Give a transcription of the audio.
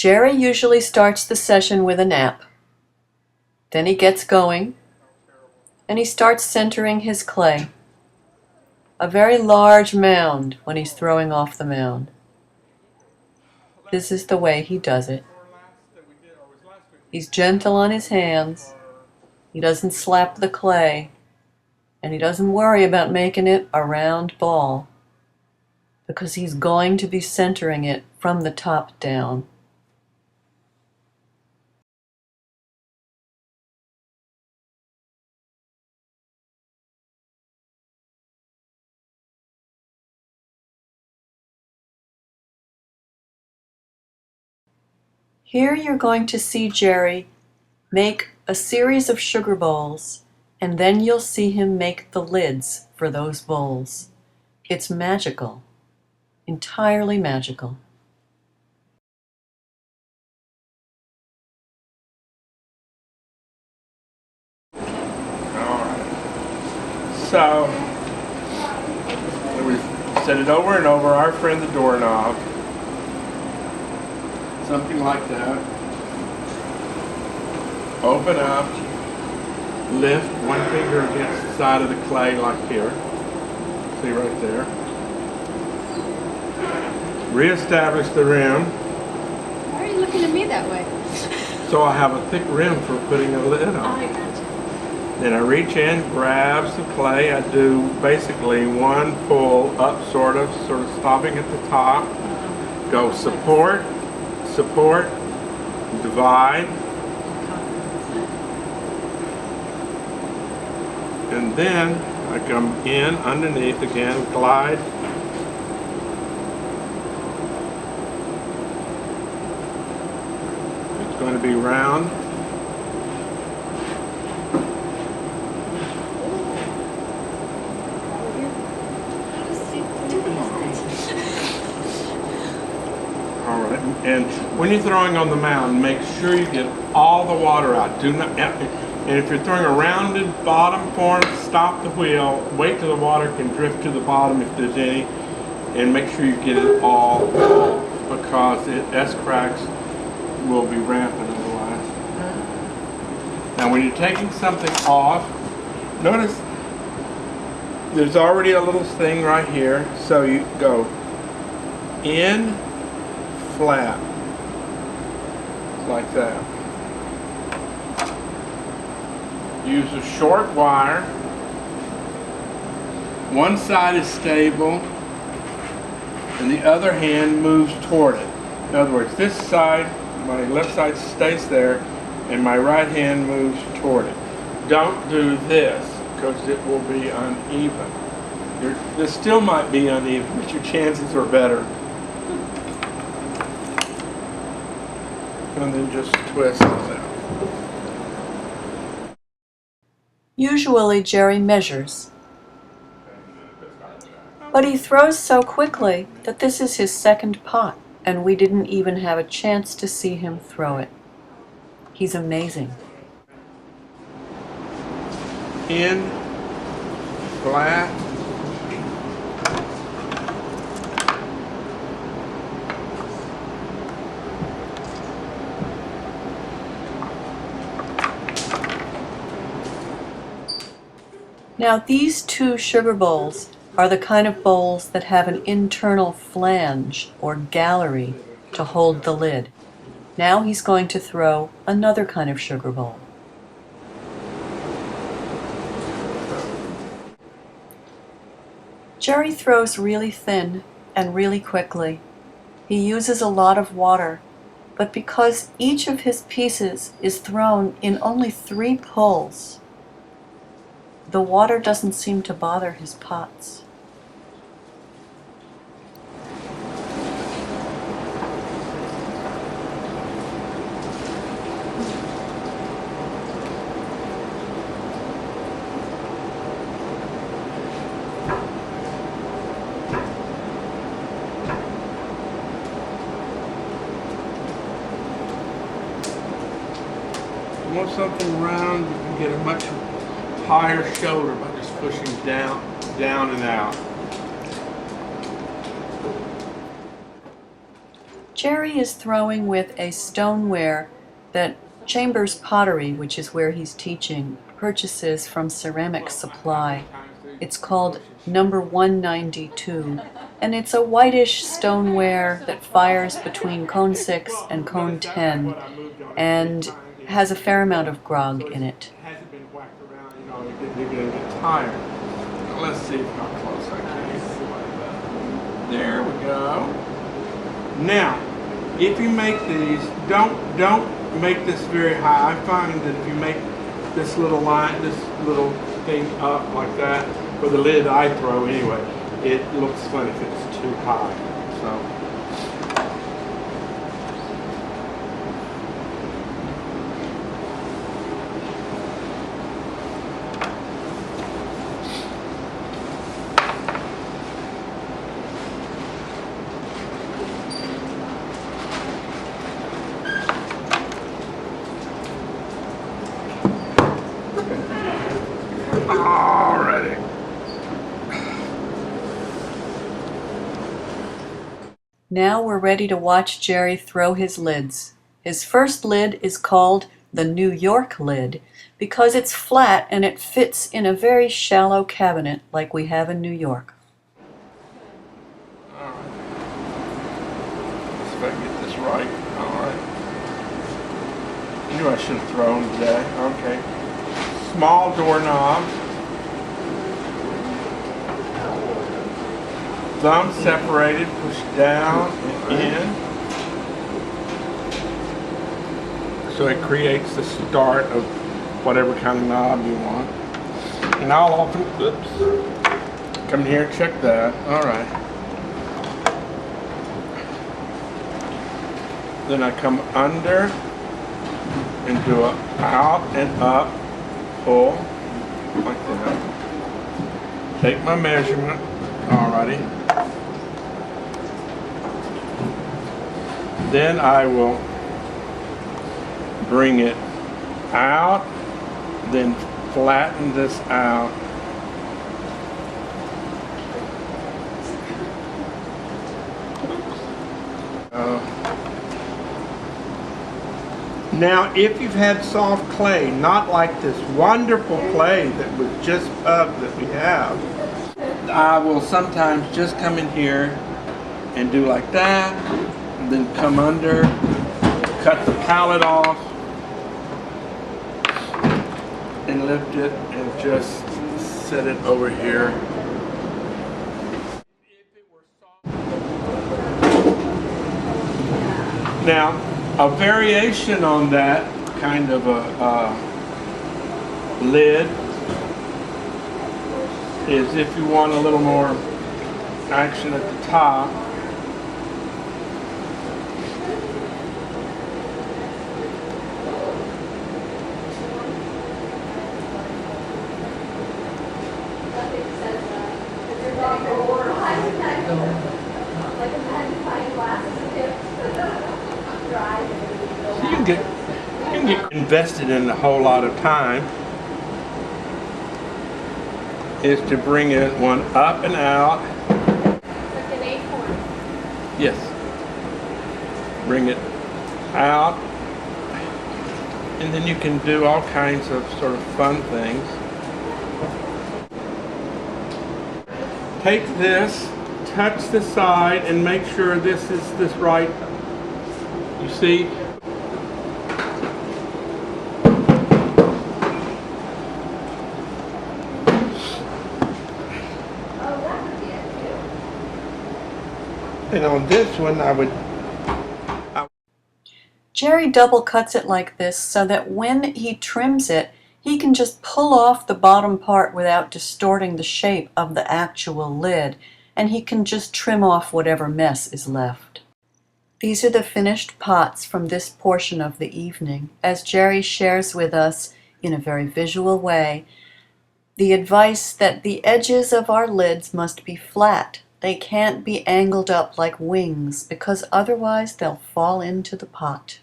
Jerry usually starts the session with a nap. Then he gets going, and he starts centering his clay. A very large mound when he's throwing off the mound. This is the way he does it. He's gentle on his hands. He doesn't slap the clay, and he doesn't worry about making it a round ball, because he's going to be centering it from the top down. Here you're going to see Jerry make a series of sugar bowls, and then you'll see him make the lids for those bowls. It's magical, entirely magical. So, we said it over and over, our friend the doorknob. Something like that. Open up, lift one finger against the side of the clay like here. See right there. Reestablish the rim. Why are you looking at me that way? So I have a thick rim for putting a lid on. I gotcha. Then I reach in, grab some clay. I do basically one pull up, sort of stopping at the top. Go support, support, divide. And then I come in underneath again, glide. It's going to be round. And when you're throwing on the mound, make sure you get all the water out. Do not, and if you're throwing a rounded bottom form, stop the wheel, wait till the water can drift to the bottom if there's any, and make sure you get it all because S-cracks will be rampant otherwise. Now when you're taking something off, notice there's already a little thing right here, so you go in, flat, like that. Use a short wire. One side is stable and the other hand moves toward it. In other words, this side, my left side stays there and my right hand moves toward it. Don't do this because it will be uneven. This still might be uneven, but your chances are better. And then just twist this out. Usually Jerry measures, but he throws so quickly that this is his second pot, and we didn't even have a chance to see him throw it. He's amazing. In, flat, Now these two sugar bowls are the kind of bowls that have an internal flange or gallery to hold the lid. Now he's going to throw another kind of sugar bowl. Jerry throws really thin and really quickly. He uses a lot of water, but because each of his pieces is thrown in only 3 pulls, the water doesn't seem to bother his pots. you want something round, you can get a much higher shoulder by just pushing down and out. Jerry is throwing with a stoneware that Chambers Pottery, which is where he's teaching, purchases from Ceramic Supply. It's called number 192, and it's a whitish stoneware that fires between cone 6 and cone 10 and has a fair amount of grog in it. Hasn't been whacked around, you know, you're going to get tired. Let's see how close I can. There we go. Now, if you make these, don't make this very high. I find that if you make this little line, this little thing up like that, for the lid I throw anyway, it looks funny if it's too high. So. Alrighty. Now we're ready to watch Jerry throw his lids. His first lid is called the New York lid because it's flat and it fits in a very shallow cabinet like we have in New York. Alright. See if I can get this right. Alright. I knew I should have thrown today. Okay. Small doorknob. Thumb separated, push down and in. So it creates the start of whatever kind of knob you want. And I'll open, oops. Come here, check that. Alright. Then I come under and do a out and up pull like that. Take my measurement. Alrighty. Then I will bring it out, then flatten this out. Now, if you've had soft clay, not like this wonderful clay that was just pubbed that we have, I will sometimes just come in here and do like that, and then come under, cut the pallet off, and lift it and just set it over here. Now, a variation on that kind of a lid is if you want a little more action at the top. You can get invested in a whole lot of time. Is to bring it one up and out. Like an acorn. Yes. Bring it out. And then you can do all kinds of sort of fun things. Take this, touch the side, and make sure this is this right. You see? And on this one, I would... Jerry double cuts it like this so that when he trims it, he can just pull off the bottom part without distorting the shape of the actual lid, and he can just trim off whatever mess is left. These are the finished pots from this portion of the evening, as Jerry shares with us, in a very visual way, the advice that the edges of our lids must be flat. They can't be angled up like wings, because otherwise they'll fall into the pot.